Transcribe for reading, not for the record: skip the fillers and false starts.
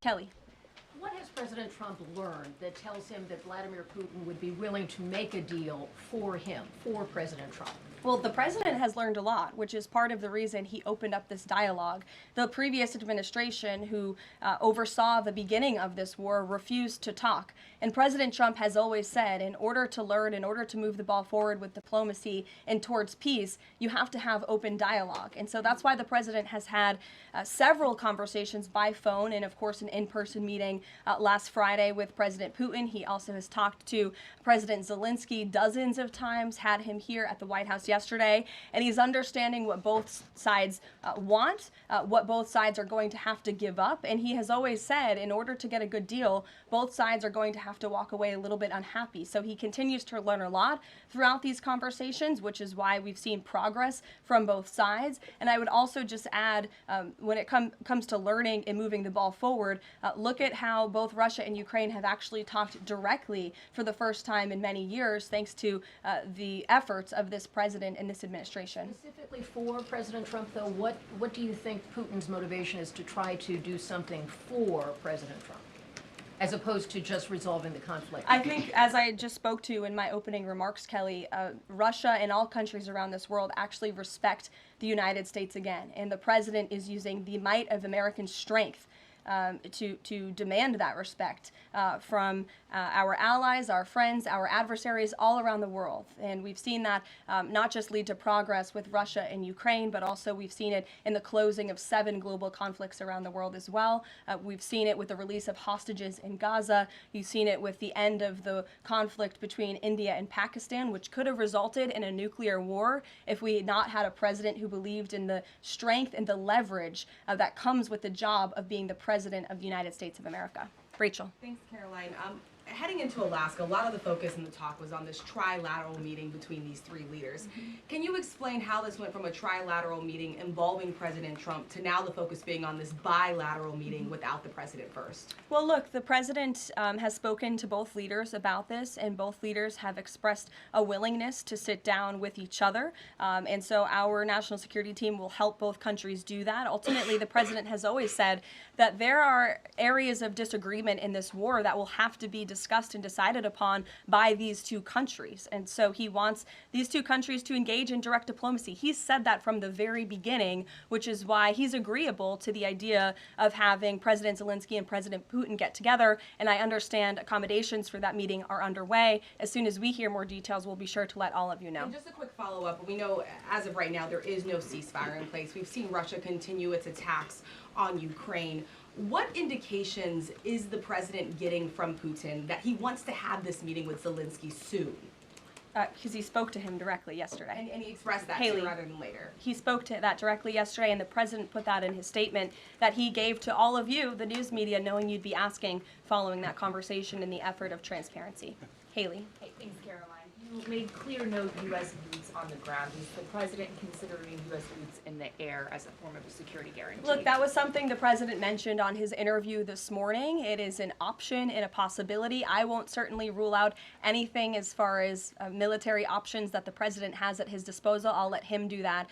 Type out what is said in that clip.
Kelly. What has President Trump learned that tells him that Vladimir Putin would be willing to make a deal for him, for President Trump? Well, the president has learned a lot, which is part of the reason he opened up this dialogue. The previous administration, who oversaw the beginning of this war, refused to talk. And President Trump has always said, in order to learn, in order to move the ball forward with diplomacy and towards peace, you have to have open dialogue. And so that's why the president has had several conversations by phone and, of course, an in-person meeting last Friday with President Putin. He also has talked to President Zelensky dozens of times, had him here at the White House yesterday, and he's understanding what both sides want, what both sides are going to have to give up. And he has always said, in order to get a good deal, both sides are going to have to walk away a little bit unhappy. So he continues to learn a lot throughout these conversations, which is why we've seen progress from both sides. And I would also just add, when it comes to learning and moving the ball forward, look at how both Russia and Ukraine have actually talked directly for the first time in many years, thanks to the efforts of this president and this administration. Specifically for President Trump, though, what do you think Putin's motivation is to try to do something for President Trump, as opposed to just resolving the conflict? I think, as I just spoke to in my opening remarks, Kelly, Russia and all countries around this world actually respect the United States again. And the president is using the might of American strength to demand that respect from our allies, our friends, our adversaries all around the world. And we've seen that not just lead to progress with Russia and Ukraine, but also we've seen it in the closing of 7 global conflicts around the world as well. We've seen it with the release of hostages in Gaza. You've seen it with the end of the conflict between India and Pakistan, which could have resulted in a nuclear war if we had not had a president who believed in the strength and the leverage that comes with the job of being the president of the United States of America. Rachel. Thanks, Caroline. Heading into Alaska, a lot of the focus in the talk was on this trilateral meeting between these 3 leaders. Can you explain how this went from a trilateral meeting involving President Trump to now the focus being on this bilateral meeting without the president first? Well, look, the president has spoken to both leaders about this, and both leaders have expressed a willingness to sit down with each other. And so our national security team will help both countries do that. Ultimately, the president has always said that there are areas of disagreement in this war that will have to be discussed and decided upon by these 2 countries. And so he wants these 2 countries to engage in direct diplomacy. He's said that from the very beginning, which is why he's agreeable to the idea of having President Zelensky and President Putin get together. And I understand accommodations for that meeting are underway. As soon as we hear more details, we'll be sure to let all of you know. And just a quick follow-up. We know as of right now there is no ceasefire in place. We've seen Russia continue its attacks on Ukraine. What indications is the president getting from Putin that he wants to have this meeting with Zelensky soon? Because he spoke to him directly yesterday. And he expressed that Haley, sooner rather than later. He spoke to that directly yesterday, and the president put that in his statement that he gave to all of you, the news media, knowing you'd be asking following that conversation in the effort of transparency. Haley. Hey, thanks, Caroline. You made clear note U.S. boots on the ground. Is the president considering U.S. boots in the air as a form of a security guarantee? Look, that was something the president mentioned on his interview this morning. It is an option and a possibility. I won't certainly rule out anything as far as military options that the president has at his disposal. I'll let him do that.